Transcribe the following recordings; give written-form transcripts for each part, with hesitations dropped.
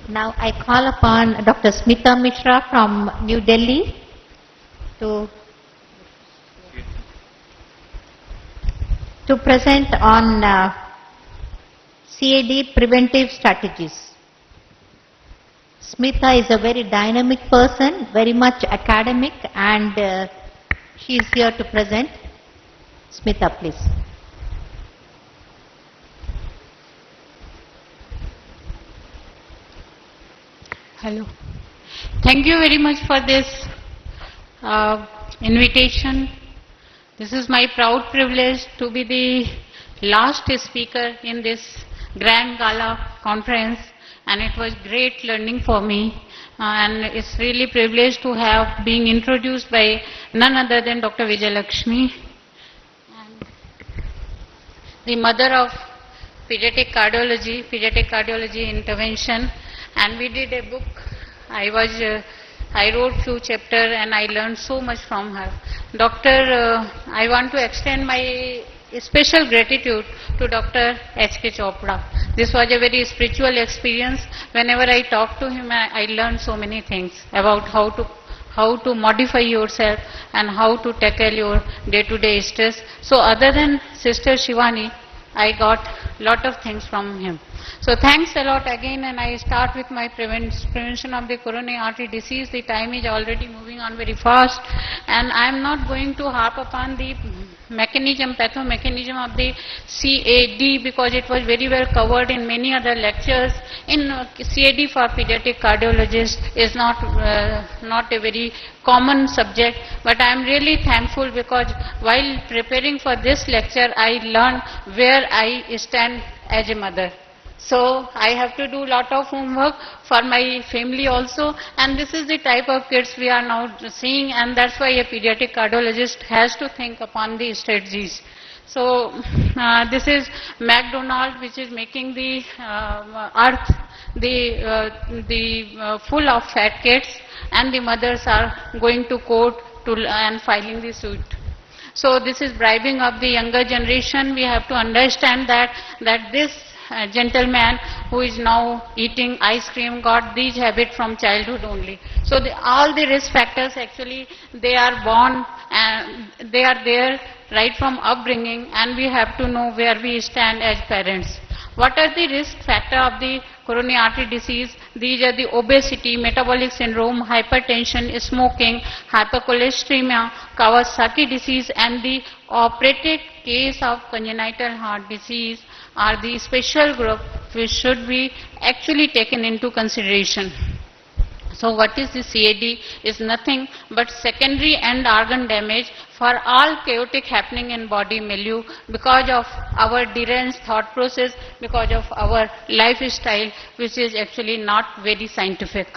Now I call upon Dr. Smita Mishra from New Delhi to present on CAD preventive strategies. Smita is a very dynamic person, very much academic, and she is here to present. Smita, please. Hello. Thank you very much for this invitation. This is my proud privilege to be the last speaker in this grand gala conference, and it was great learning for me. And it's really privileged to have been introduced by none other than Dr. Vijayalakshmi, and the mother of pediatric cardiology intervention. And we did a book. I wrote few chapters and I learned so much from her. Doctor, I want to extend my special gratitude to Dr. H.K. Chopra. This was a very spiritual experience. Whenever I talk to him, I learned so many things about how to modify yourself and how to tackle your day-to-day stress. So other than Sister Shivani, I got lot of things from him. So thanks a lot again, and I start with my prevention of the coronary artery disease. The time is already moving on very fast, and I am not going to harp upon the pathomechanism of the CAD because it was very well covered in many other lectures. In CAD for pediatric cardiologists is not a very common subject, but I am really thankful because while preparing for this lecture, I learned where I stand as a mother. So I have to do a lot of homework for my family also, and this is the type of kids we are now seeing, and that's why a pediatric cardiologist has to think upon the strategies. So this is McDonald, which is making the earth full of fat kids, and the mothers are going to court and filing the suit. So this is bribing of the younger generation. We have to understand that this gentleman who is now eating ice cream got these habits from childhood only. So all the risk factors actually they are born and they are there right from upbringing, and we have to know where we stand as parents. What are the risk factor of the coronary artery disease? These are the obesity, metabolic syndrome, hypertension, smoking, hypercholesteremia, Kawasaki disease, and the operated case of congenital heart disease are the special group which should be actually taken into consideration. So what is the CAD? Is nothing but secondary end organ damage for all chaotic happening in body milieu because of our deranged thought process, because of our lifestyle, which is actually not very scientific.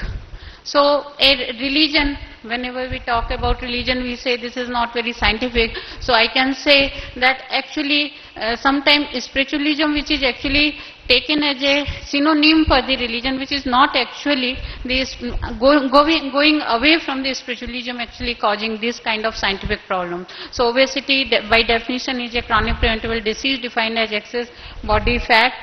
So a religion, whenever we talk about religion, we say this is not very scientific. So I can say that actually sometimes spiritualism, which is actually taken as a synonym for the religion, which is not actually this going away from the spiritualism, actually causing this kind of scientific problem. So obesity by definition is a chronic preventable disease defined as excess body fat.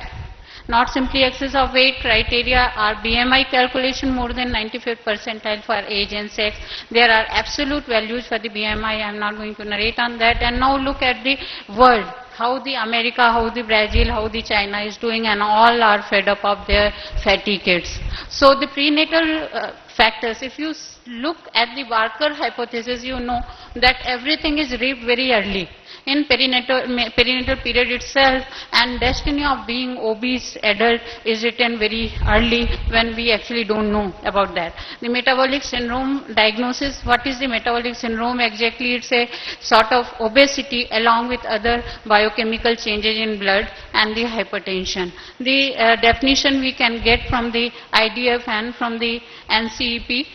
Not simply excess of weight, criteria are BMI calculation more than 95th percentile for age and sex. There are absolute values for the BMI, I am not going to narrate on that. And now look at the world, how the America, how the Brazil, how the China is doing, and all are fed up of their fatty kids. So the prenatal factors, if you look at the Barker hypothesis, you know that everything is reaped very early in perinatal period itself, and destiny of being obese adult is written very early when we actually don't know about that. The metabolic syndrome diagnosis, what is the metabolic syndrome exactly? It's a sort of obesity along with other biochemical changes in blood and the hypertension. The definition we can get from the IDF and from the NCEP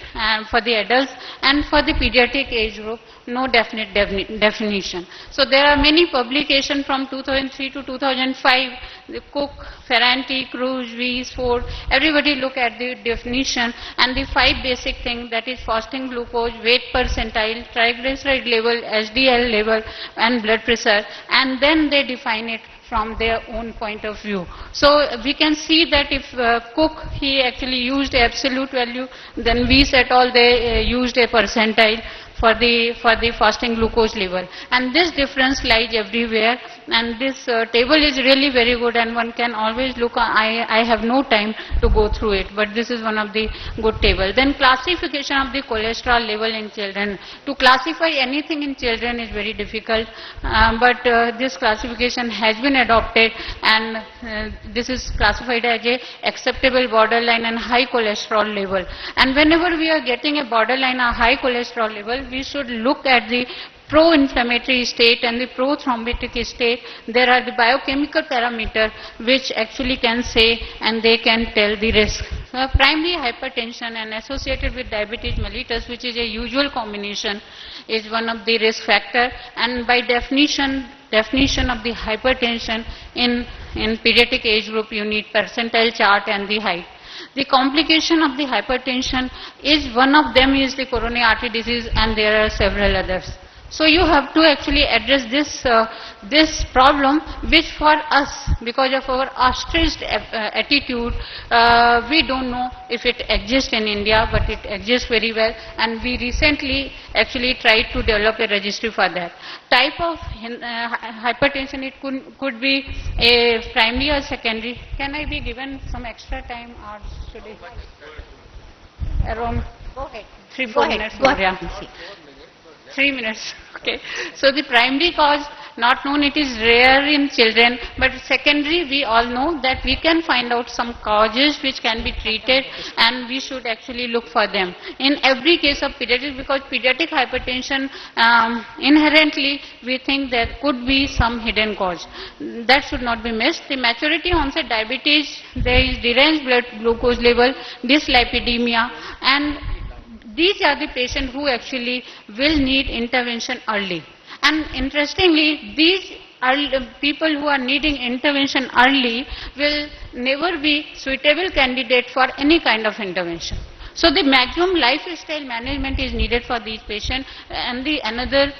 for the adults, and for the pediatric age group, no definite definition. So there are many publications from 2003 to 2005, the Cook, Ferranti, Cruz, Weiss, Ford, everybody look at the definition and the 5 basic things, that is fasting glucose, weight percentile, triglyceride level, HDL level and blood pressure, and then they define it from their own point of view. So we can see that if Cook, he actually used absolute value, then Weiss et al. They used a percentile for the fasting glucose level, and this difference lies everywhere, and this table is really very good, and one can always look. I have no time to go through it, but this is one of the good table. Then classification of the cholesterol level in children. To classify anything in children is very difficult, but this classification has been adopted, and this is classified as a acceptable borderline and high cholesterol level. And whenever we are getting a borderline or high cholesterol level, we should look at the pro-inflammatory state and the pro-thrombotic state. There are the biochemical parameters which actually can say and they can tell the risk. Primary hypertension and associated with diabetes mellitus, which is a usual combination, is one of the risk factor, and by definition of the hypertension in pediatric age group, you need percentile chart and the height. The complication of the hypertension is one of them is the coronary artery disease, and there are several others. So you have to actually address this problem, which for us, because of our ostrich attitude, we don't know if it exists in India, but it exists very well, and we recently actually tried to develop a registry for that. Type of hypertension, it could be a primary or secondary. Can I be given some extra time, or should I? Around Go ahead. 3-4 minutes. Go ahead. Yeah. 3 minutes. Okay. So the primary cause, not known, it is rare in children, but secondary, we all know that we can find out some causes which can be treated, and we should actually look for them. In every case of pediatric, because pediatric hypertension, inherently we think there could be some hidden cause. That should not be missed. The maturity onset diabetes, there is deranged blood glucose level, dyslipidemia, and these are the patients who actually will need intervention early. And interestingly, these people who are needing intervention early will never be suitable candidate for any kind of intervention. So the maximum lifestyle management is needed for these patients, and the another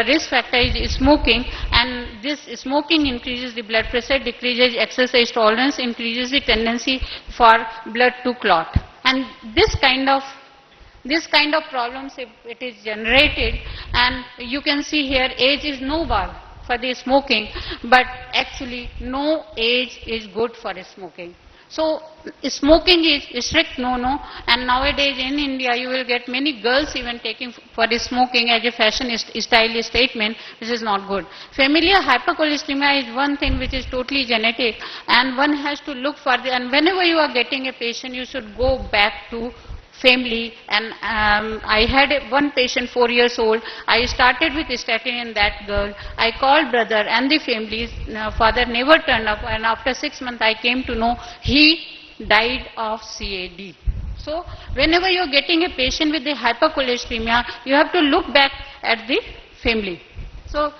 risk factor is smoking, and this smoking increases the blood pressure, decreases exercise tolerance, increases the tendency for blood to clot. And this kind of problems, if it is generated, and you can see here age is no bar for the smoking, but actually no age is good for smoking. So smoking is a strict no-no, and nowadays in India you will get many girls even taking for the smoking as a fashion style statement, which is not good. Familial hypercholesteremia is one thing which is totally genetic, and one has to look for the, and whenever you are getting a patient, you should go back to family. And I had one patient 4 years old. I started with statin in that girl. I called brother and the family's father never turned up, and after 6 months I came to know he died of CAD. So whenever you are getting a patient with the hypercholesteremia, you have to look back at the family. So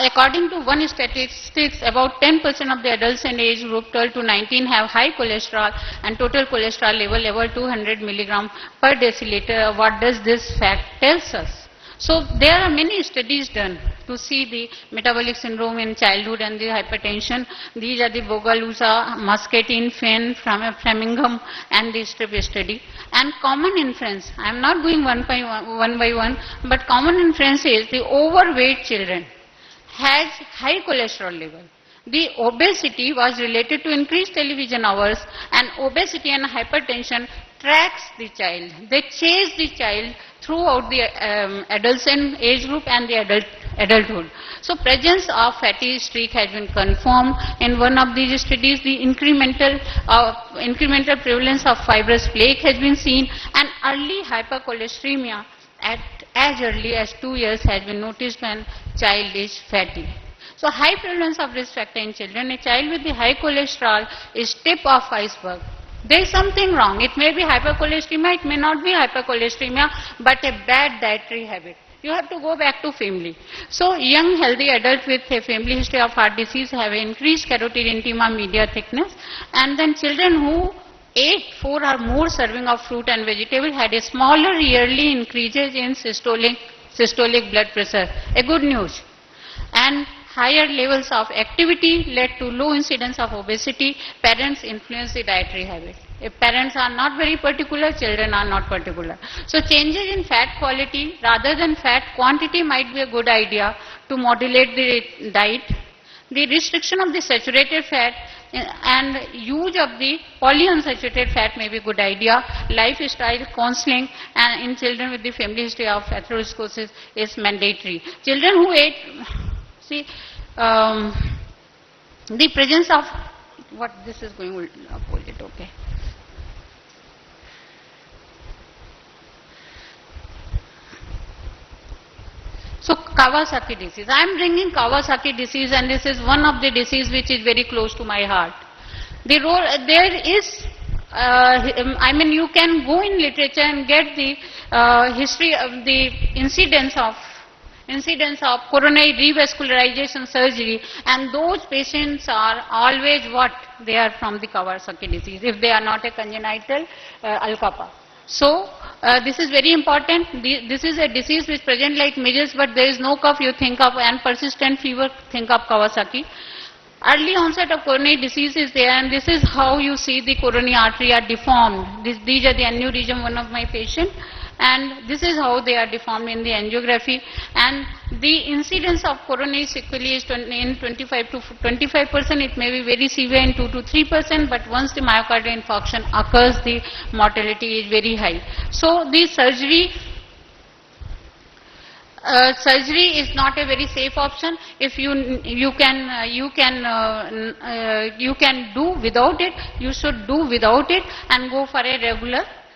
according to one statistics, about 10% of the adults in age group 12 to 19 have high cholesterol, and total cholesterol level 200 milligram per deciliter. What does this fact tells us? So there are many studies done to see the metabolic syndrome in childhood and the hypertension. These are the Bogalusa, Muscatine, Fenn, Framingham, and the STRIP study. And common inference, I am not going one by one, but common inference is the overweight children has high cholesterol level. The obesity was related to increased television hours, and obesity and hypertension tracks the child. They chase the child throughout the adolescent age group and the adulthood. So presence of fatty streak has been confirmed. In one of these studies, the incremental prevalence of fibrous plaque has been seen, and early hypercholesteremia at as early as 2 years has been noticed when child is fatty. So high prevalence of risk factor in children. A child with the high cholesterol is tip of iceberg. There is something wrong. It may be hypercholesteremia, it may not be hypercholesteremia, but a bad dietary habit. You have to go back to family. So young healthy adults with a family history of heart disease have increased carotid intima media thickness, and then children who ate 4 or more serving of fruit and vegetable had a smaller yearly increases in systolic blood pressure. A good news. And higher levels of activity led to low incidence of obesity. Parents influence the dietary habit. If parents are not very particular, children are not particular. So changes in fat quality rather than fat quantity might be a good idea to modulate the diet. The restriction of the saturated fat and use of the polyunsaturated fat may be a good idea. Lifestyle counseling and in children with the family history of atherosclerosis is mandatory. Children who ate, see, the presence of, what this is going to opposite, okay. So Kawasaki disease. I am bringing Kawasaki disease, and this is one of the disease which is very close to my heart. The role, there is, I mean, you can go in literature and get the history of the incidence of coronary revascularization surgery, and those patients are always what? They are from the Kawasaki disease, if they are not a congenital Alcapa. So, this is very important. This is a disease which present like measles, but there is no cough, you think of, and persistent fever, think of Kawasaki. Early onset of coronary disease is there, and this is how you see the coronary artery are deformed. These are the aneurysm, one of my patients, and this is how they are deformed in the angiography. And the incidence of coronary sequelae is in 25 to 25%. It may be very severe in 2 to 3%, but once the myocardial infarction occurs, the mortality is very high. So the surgery is not a very safe option. If you can do without it, you should do without it and go for a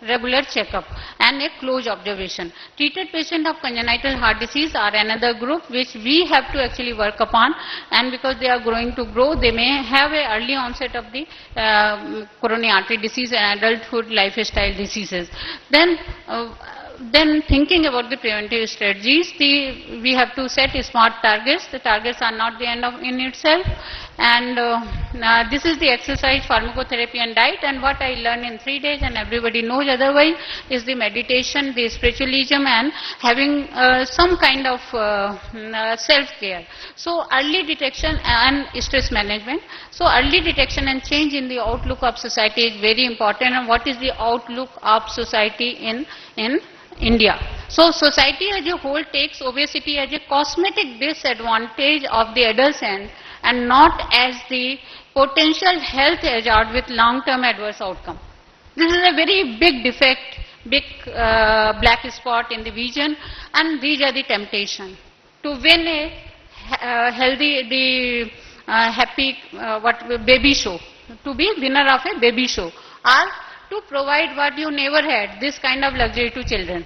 regular checkup and a close observation. Treated patients of congenital heart disease are another group which we have to actually work upon, and because they are going to grow, they may have an early onset of the coronary artery disease and adulthood lifestyle diseases. Then thinking about the preventive strategies, we have to set smart targets. The targets are not the end in itself. And this is the exercise, pharmacotherapy and diet, and what I learned in 3 days, and everybody knows otherwise, is the meditation, the spiritualism, and having some kind of self-care. So early detection and stress management. So early detection and change in the outlook of society is very important. And what is the outlook of society in India? So society as a whole takes obesity as a cosmetic disadvantage of the adolescent and not as the potential health hazard with long-term adverse outcome. This is a very big defect, big black spot in the vision, and these are the temptation. To win a healthy, happy baby show, to be winner of a baby show, or to provide what you never had, this kind of luxury to children.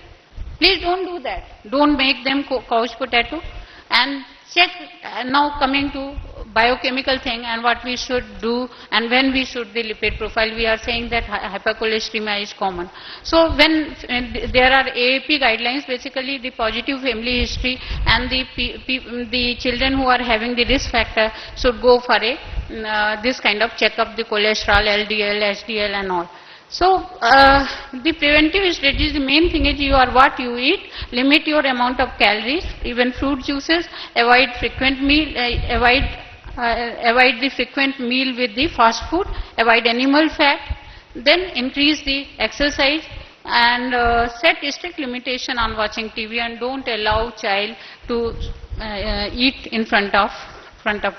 Please don't do that. Don't make them couch potato. And check, now coming to biochemical thing and what we should do and when we should the lipid profile. We are saying that hypercholesteremia is common. So when there are AAP guidelines, basically the positive family history and the children who are having the risk factor should go for a this kind of checkup, the cholesterol, LDL, HDL and all. So, the preventive strategy, the main thing is what you eat, limit your amount of calories, even fruit juices, avoid frequent meal, avoid the frequent meal with the fast food, avoid animal fat, then increase the exercise and set strict limitation on watching TV and don't allow child to eat in front of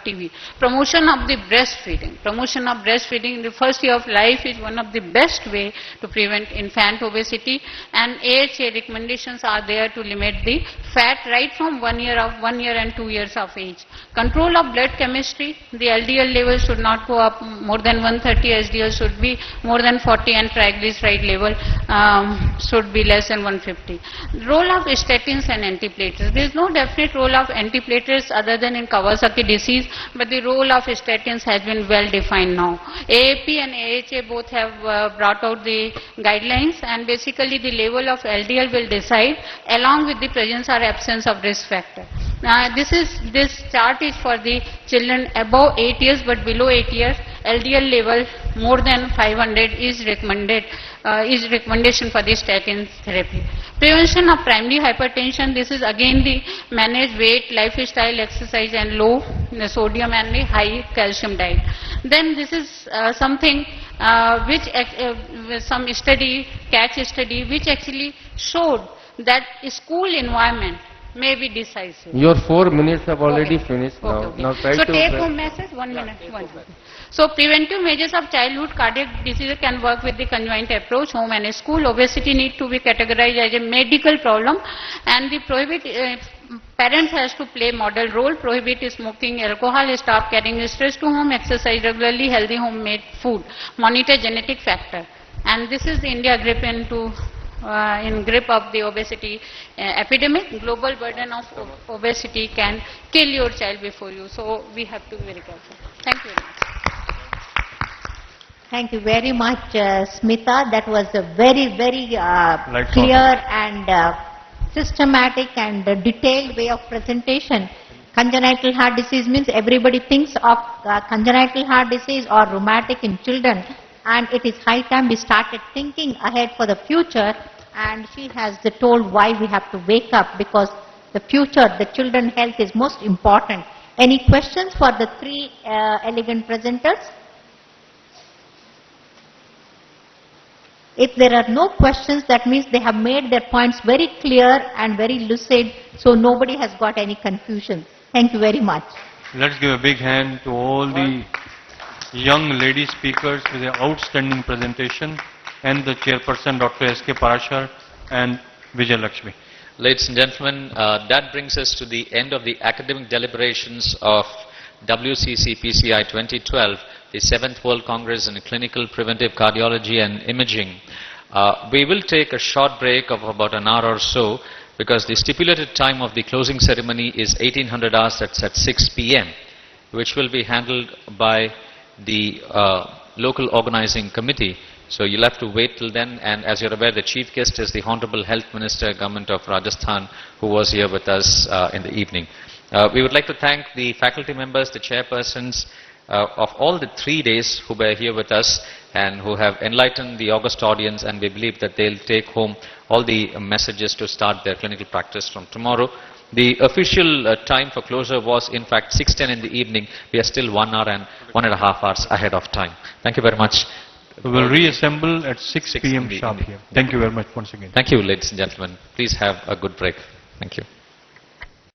TV. Promotion of the breastfeeding. Promotion of breastfeeding in the first year of life is one of the best way to prevent infant obesity, and AHA recommendations are there to limit the fat right from 1 year and 2 years of age. Control of blood chemistry. The LDL level should not go up more than 130, HDL should be more than 40 and triglyceride level should be less than 150. Role of statins and antiplatelets. There is no definite role of antiplatelets other than in Kawasaki disease, but the role of statins has been well defined now. AAP and AHA both have brought out the guidelines, and basically the level of LDL will decide along with the presence or absence of risk factor. Now this chart is for the children above 8 years but below 8 years, LDL level more than 500 is recommendation for the statin therapy. Prevention of primary hypertension, this is again the manage weight, lifestyle, exercise and low sodium and the high calcium diet. Then this is something which some study, catch study, which actually showed that school environment may be decisive. Your 4 minutes have already finished now. Okay, okay. Now try So to... take home message, 1 minute. So preventive measures of childhood cardiac disease can work with the conjoint approach. Home and school. Obesity need to be categorized as a medical problem, and the parents has to play model role. Prohibit smoking, alcohol, stop carrying stress to home, exercise regularly, healthy homemade food, monitor genetic factor. And this is the India grip in grip of the obesity epidemic. Global burden of obesity can kill your child before you. So we have to be very careful. Thank you very much. Thank you very much, Smita. That was a very, very Lights clear and systematic and detailed way of presentation. Congenital heart disease means everybody thinks of congenital heart disease or rheumatic in children, and it is high time we started thinking ahead for the future, and she has told why we have to wake up, because the future, the children health is most important. Any questions for the three elegant presenters? If there are no questions, that means they have made their points very clear and very lucid, so nobody has got any confusion. Thank you very much. Let's give a big hand to all the young lady speakers with an outstanding presentation, and the chairperson, Dr. S.K. Parashar and Vijay Lakshmi. Ladies and gentlemen, that brings us to the end of the academic deliberations of WCC PCI 2012, the 7th World Congress in Clinical Preventive Cardiology and Imaging. We will take a short break of about an hour or so, because the stipulated time of the closing ceremony is 1800 hours, that's at 6 p.m., which will be handled by the local organizing committee. So you'll have to wait till then, and as you're aware, the chief guest is the Honorable Health Minister, Government of Rajasthan, who was here with us in the evening. We would like to thank the faculty members, the chairpersons of all the 3 days who were here with us and who have enlightened the august audience, and we believe that they'll take home all the messages to start their clinical practice from tomorrow. The official time for closure was in fact 6:10 in the evening. We are still 1 hour and 1.5 hours ahead of time. Thank you very much. We will reassemble at 6 p.m. in the sharp evening. here. Thank you very much once again. Thank you, ladies and gentlemen. Please have a good break. Thank you.